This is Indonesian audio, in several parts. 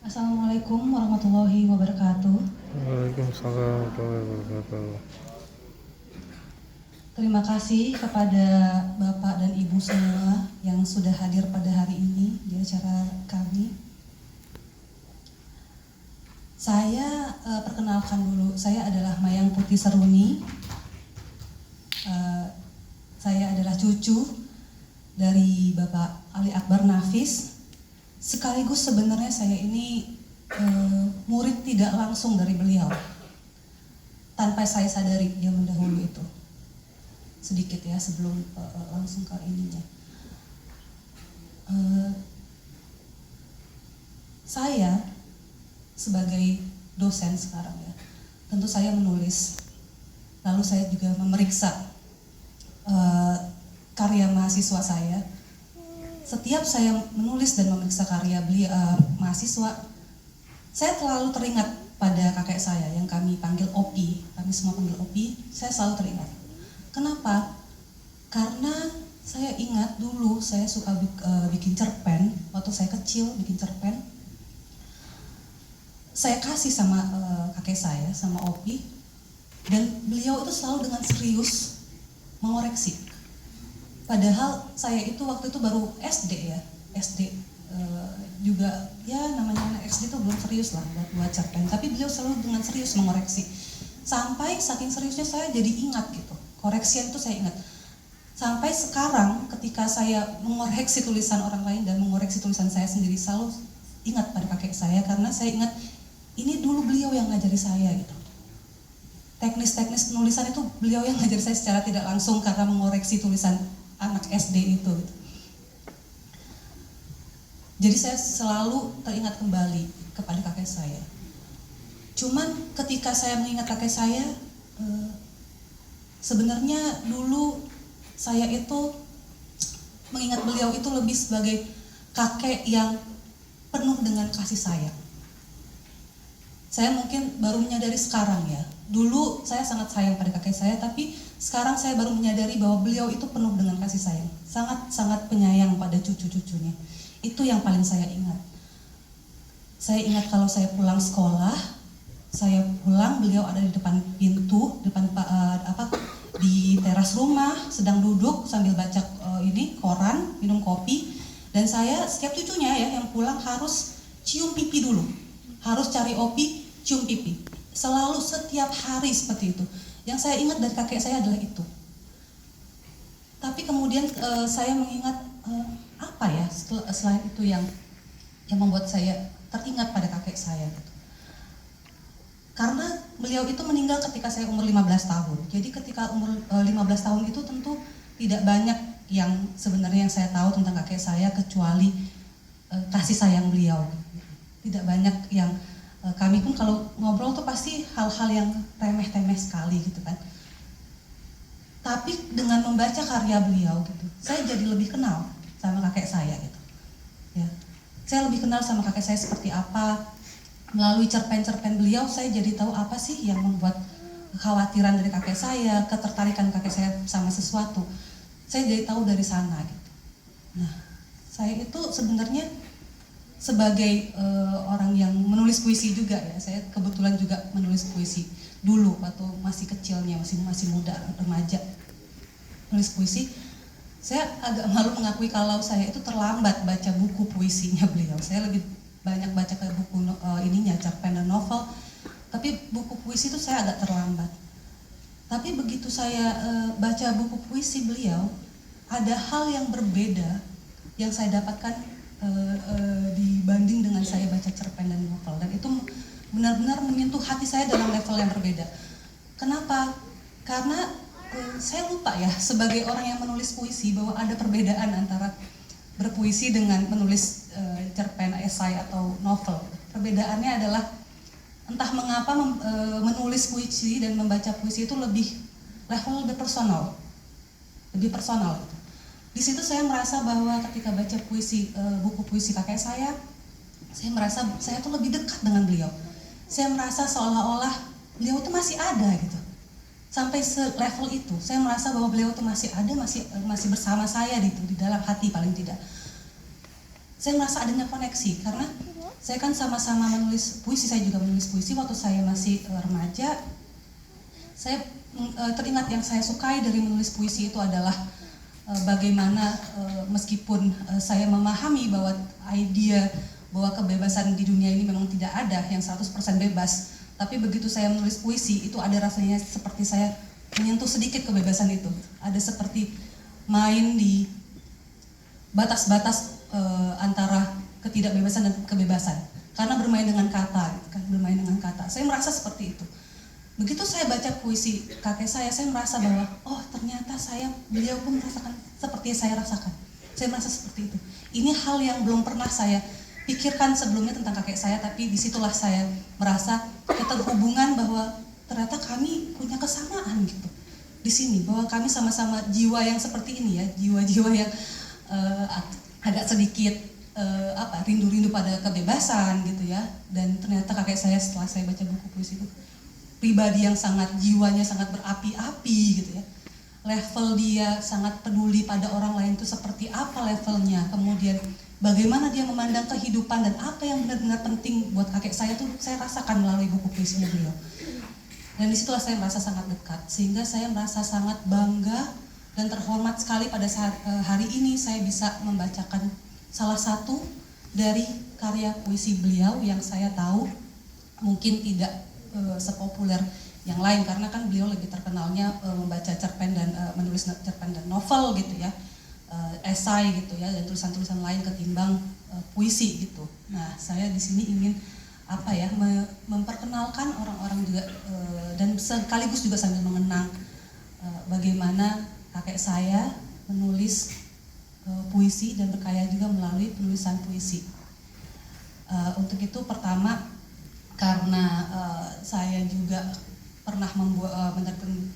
Assalamualaikum warahmatullahi wabarakatuh. Waalaikumsalam warahmatullahi wabarakatuh. Terima kasih kepada Bapak dan Ibu semua yang sudah hadir pada hari ini di acara kami. Saya perkenalkan dulu, saya adalah Mayang Putih Seruni. Saya adalah cucu dari Bapak Ali Akbar Nafis. Sekaligus sebenarnya saya ini murid tidak langsung dari beliau. Tanpa saya sadari yang mendahulu itu. Sedikit ya sebelum langsung ke ininya. Saya sebagai dosen sekarang ya, tentu saya menulis. Lalu saya juga memeriksa karya mahasiswa saya. Setiap saya menulis dan memeriksa karya mahasiswa, saya selalu teringat pada kakek saya yang kami panggil Opi. Kami semua panggil Opi, saya selalu teringat. Kenapa? Karena saya ingat dulu saya suka bikin cerpen, waktu saya kecil bikin cerpen. Saya kasih sama kakek saya, sama Opi, dan beliau itu selalu dengan serius mengoreksi. Padahal saya itu waktu itu baru SD ya, SD juga ya namanya anak SD itu belum serius lah buat cerpen. Tapi beliau selalu dengan serius mengoreksi. Sampai saking seriusnya saya jadi ingat gitu. Koreksian itu saya ingat. Sampai sekarang ketika saya mengoreksi tulisan orang lain dan mengoreksi tulisan saya sendiri, selalu ingat pada kakek saya karena saya ingat ini dulu beliau yang ngajari saya gitu. Teknis-teknis penulisan itu beliau yang ngajari saya secara tidak langsung karena mengoreksi tulisan anak SD itu gitu. Jadi saya selalu teringat kembali kepada kakek saya. Cuman ketika saya mengingat kakek saya, sebenarnya dulu saya itu mengingat beliau itu lebih sebagai kakek yang penuh dengan kasih sayang. Saya mungkin baru menyadari sekarang ya. Dulu saya sangat sayang pada kakek saya, tapi sekarang saya baru menyadari bahwa beliau itu penuh dengan kasih sayang. Sangat-sangat penyayang pada cucu-cucunya. Itu yang paling saya ingat. Saya ingat kalau saya pulang sekolah, saya pulang beliau ada di depan pintu, di teras rumah, sedang duduk sambil baca koran, minum kopi. Dan saya setiap cucunya ya yang pulang harus cium pipi dulu. Harus cari Opi, cium pipi. Selalu setiap hari seperti itu. Yang saya ingat dari kakek saya adalah itu. Tapi kemudian saya mengingat apa ya selain itu yang membuat saya teringat pada kakek saya gitu. Karena beliau itu meninggal ketika saya umur 15 tahun. Jadi ketika umur 15 tahun itu tentu tidak banyak yang sebenarnya yang saya tahu tentang kakek saya kecuali kasih sayang beliau. Tidak banyak yang kami pun kalau ngobrol tuh pasti hal-hal yang remeh-temeh sekali gitu kan. Tapi dengan membaca karya beliau gitu, saya jadi lebih kenal sama kakek saya gitu. Ya. Saya lebih kenal sama kakek saya seperti apa. Melalui cerpen-cerpen beliau saya jadi tahu apa sih yang membuat kekhawatiran dari kakek saya, ketertarikan kakek saya sama sesuatu. Saya jadi tahu dari sana gitu. Nah, saya itu sebenarnya sebagai orang yang menulis puisi juga ya, saya kebetulan juga menulis puisi dulu waktu masih kecilnya, masih muda, remaja, menulis puisi. Saya agak malu mengakui kalau saya itu terlambat baca buku puisinya beliau. Saya lebih banyak baca ke buku cerpen dan novel, tapi buku puisi itu saya agak terlambat. Tapi begitu saya baca buku puisi beliau, ada hal yang berbeda yang saya dapatkan dibanding dengan saya baca cerpen dan novel, dan itu benar-benar menyentuh hati saya dalam level yang berbeda. Kenapa? Karena saya lupa ya sebagai orang yang menulis puisi bahwa ada perbedaan antara berpuisi dengan menulis cerpen, esai atau novel. Perbedaannya adalah entah mengapa menulis puisi dan membaca puisi itu level lebih personal, lebih personal. Di situ saya merasa bahwa ketika baca puisi, buku puisi kakek saya merasa saya tuh lebih dekat dengan beliau. Saya merasa seolah-olah beliau tuh masih ada gitu. Sampai level itu, saya merasa bahwa beliau tuh masih ada, masih bersama saya di dalam hati paling tidak. Saya merasa adanya koneksi karena Saya kan sama-sama menulis puisi, saya juga menulis puisi waktu saya masih remaja. Saya teringat yang saya sukai dari menulis puisi itu adalah bagaimana meskipun saya memahami bahwa idea bahwa kebebasan di dunia ini memang tidak ada yang 100% bebas, tapi begitu saya menulis puisi itu ada rasanya seperti saya menyentuh sedikit kebebasan itu. Ada seperti main di batas-batas antara ketidakbebasan dan kebebasan karena bermain dengan kata, kan, bermain dengan kata. Saya merasa seperti itu. Begitu saya baca puisi kakek saya merasa bahwa oh ternyata beliau pun merasakan seperti yang saya rasakan. Saya merasa seperti itu. Ini hal yang belum pernah saya pikirkan sebelumnya tentang kakek saya, tapi disitulah saya merasa keterhubungan bahwa ternyata kami punya kesamaan gitu di sini, bahwa kami sama-sama jiwa yang seperti ini ya, jiwa-jiwa yang agak sedikit rindu-rindu pada kebebasan gitu ya. Dan ternyata kakek saya setelah saya baca buku puisi itu pribadi yang jiwanya sangat berapi-api gitu ya. Level dia sangat peduli pada orang lain itu seperti apa levelnya, kemudian bagaimana dia memandang kehidupan dan apa yang benar-benar penting buat kakek saya tuh saya rasakan melalui buku puisinya beliau. Dan disitulah saya merasa sangat dekat, sehingga saya merasa sangat bangga dan terhormat sekali pada saat hari ini saya bisa membacakan salah satu dari karya puisi beliau yang saya tahu mungkin tidak sepopuler yang lain, karena kan beliau lebih terkenalnya membaca cerpen dan menulis cerpen dan novel gitu ya, esai gitu ya, dan tulisan-tulisan lain ketimbang puisi gitu. Nah, saya di sini ingin memperkenalkan orang-orang juga dan sekaligus juga sambil mengenang bagaimana kakek saya menulis puisi dan berkarya juga melalui penulisan puisi. Untuk itu pertama karena saya juga pernah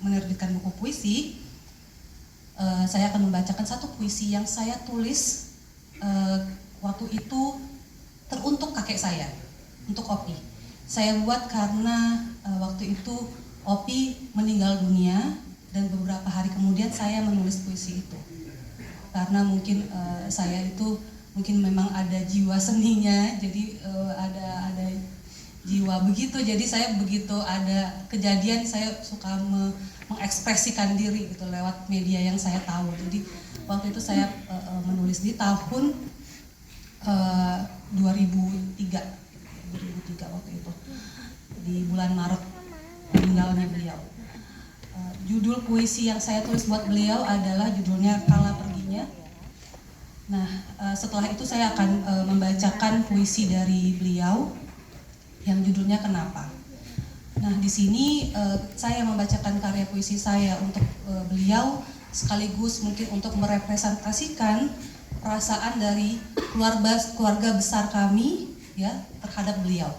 menerbitkan buku puisi, saya akan membacakan satu puisi yang saya tulis waktu itu teruntuk kakek saya, untuk Opi. Saya buat karena waktu itu Opi meninggal dunia dan beberapa hari kemudian saya menulis puisi itu. Karena mungkin saya itu mungkin memang ada jiwa seninya, jadi ada jiwa begitu. Jadi saya begitu ada kejadian saya suka mengekspresikan diri gitu lewat media yang saya tahu. Jadi waktu itu saya menulis di tahun 2003 waktu itu, di bulan Maret meninggalnya beliau. Judul puisi yang saya tulis buat beliau adalah judulnya Kala Perginya. Nah, setelah itu saya akan membacakan puisi dari beliau yang judulnya Kenapa. Nah, di sini saya membacakan karya puisi saya untuk beliau sekaligus mungkin untuk merepresentasikan perasaan dari keluarga besar kami ya terhadap beliau.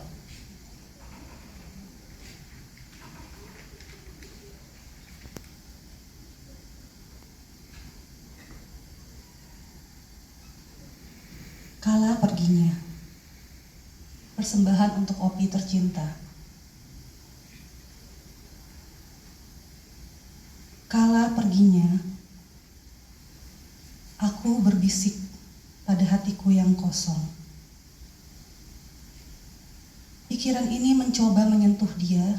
Kala perginya. Persembahan untuk Opi tercinta. Kala perginya, aku berbisik pada hatiku yang kosong. Pikiran ini mencoba menyentuh dia,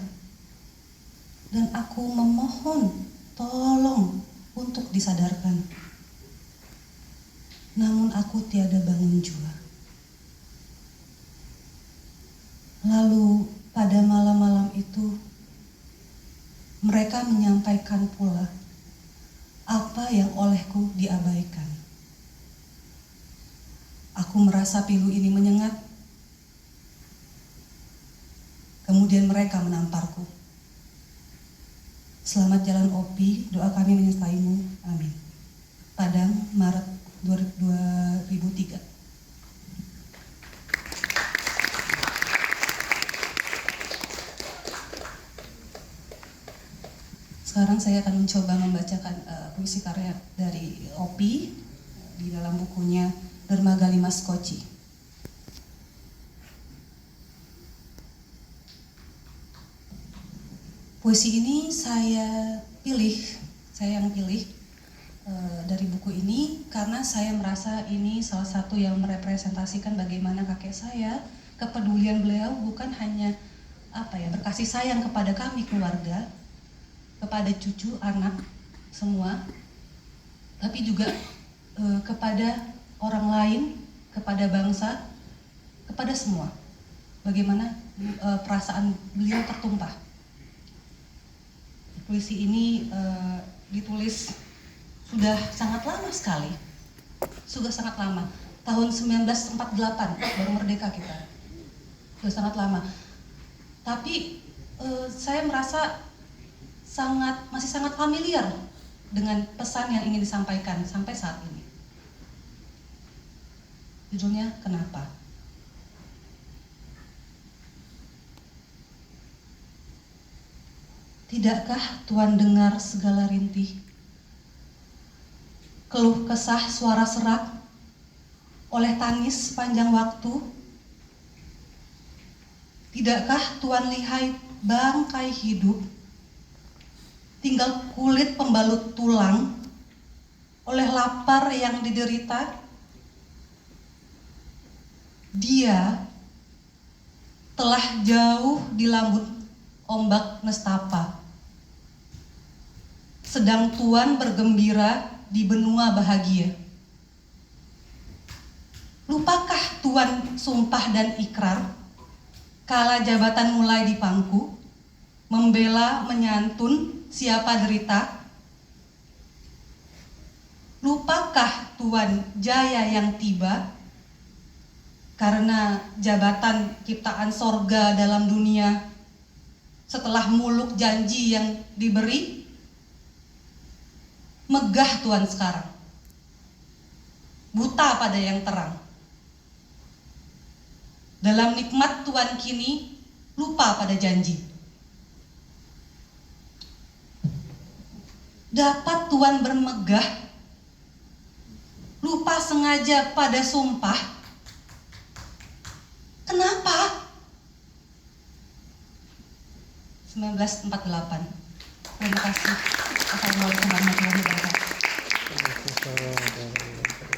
dan aku memohon tolong untuk disadarkan. Namun aku tiada bangun jua. Lalu pada malam-malam itu, mereka menyampaikan pula apa yang olehku diabaikan. Aku merasa pilu ini menyengat. Kemudian mereka menamparku. Selamat jalan Opi, doa kami menyertaimu. Amin. Padang, Maret 2003. Sekarang saya akan mencoba membacakan puisi karya dari Opi di dalam bukunya Dermaga Limas Koci. Puisi ini saya yang pilih dari buku ini karena saya merasa ini salah satu yang merepresentasikan bagaimana kakek saya kepedulian beliau bukan hanya berkasih sayang kepada kami keluarga, kepada cucu, anak semua, tapi juga kepada orang lain, kepada bangsa, kepada semua. Bagaimana perasaan beliau tertumpah. Puisi ini ditulis sudah sangat lama sekali, sudah sangat lama. Tahun 1948 baru merdeka kita, sudah sangat lama. Tapi saya merasa masih sangat familiar dengan pesan yang ingin disampaikan sampai saat ini. Judulnya Kenapa? Tidakkah Tuhan dengar segala rintih, keluh kesah suara serak, oleh tangis sepanjang waktu? Tidakkah Tuhan lihai bangkai hidup, tinggal kulit pembalut tulang, oleh lapar yang diderita? Dia telah jauh di lambut ombak nestapa, sedang Tuhan bergembira di benua bahagia. Lupakah Tuhan sumpah dan ikrar, kala jabatan mulai dipangku, membela menyantun siapa derita? Lupakah Tuhan jaya yang tiba, karena jabatan ciptaan sorga dalam dunia, setelah muluk janji yang diberi? Megah Tuhan sekarang, buta pada yang terang. Dalam nikmat Tuhan kini, lupa pada janji. Dapat Tuhan bermegah, lupa sengaja pada sumpah. Kenapa? 1948. Terima kasih. Assalamualaikum warahmatullahi wabarakatuh. Waalaikumsalam warahmatullahi wabarakatuh.